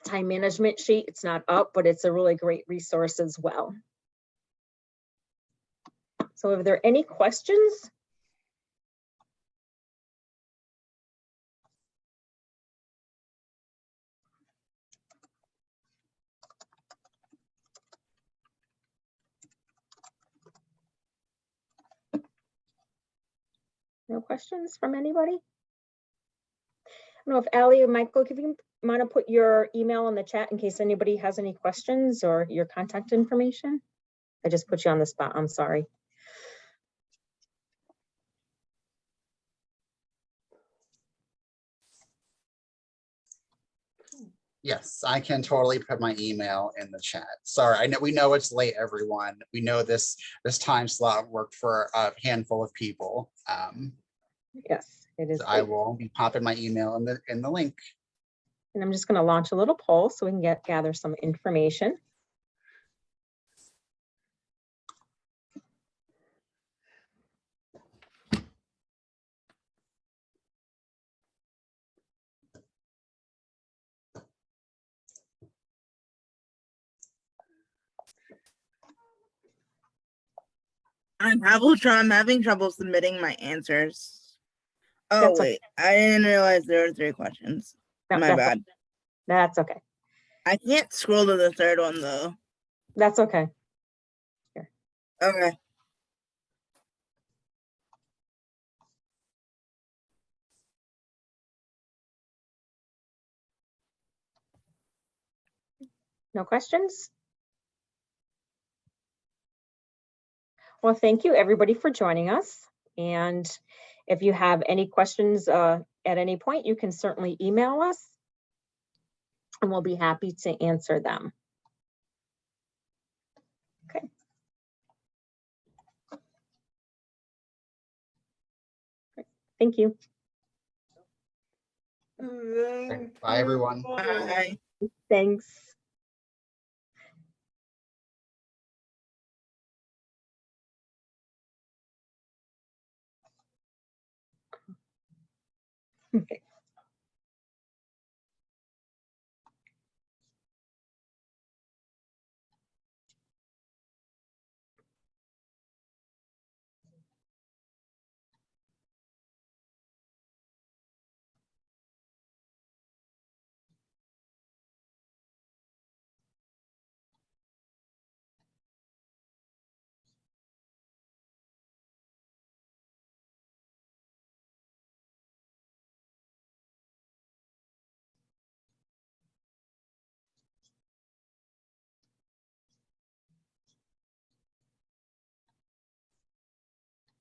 Speaker 1: time management sheet. It's not up, but it's a really great resource as well. So are there any questions? No questions from anybody? I don't know if Allie or Michael, if you want to put your email in the chat in case anybody has any questions, or your contact information. I just put you on the spot. I'm sorry.
Speaker 2: Yes, I can totally put my email in the chat. Sorry, we know it's late, everyone. We know this time slot worked for a handful of people.
Speaker 1: Yes, it is.
Speaker 2: So I will be popping my email in the link.
Speaker 1: And I'm just going to launch a little poll so we can gather some information.
Speaker 4: I'm having trouble submitting my answers. Oh,
Speaker 1: That's
Speaker 4: wait. I didn't realize there were 3 questions.
Speaker 1: No,
Speaker 4: My bad.
Speaker 1: That's okay.
Speaker 4: I can't scroll to the 3rd one, though.
Speaker 1: That's okay. Here.
Speaker 4: Okay.
Speaker 1: No questions? Well, thank you everybody for joining us. And if you have any questions at any point, you can certainly email us and we'll be happy to answer them. Okay. Thank you.
Speaker 2: Bye, everyone.
Speaker 4: Bye.
Speaker 1: Thanks. Okay.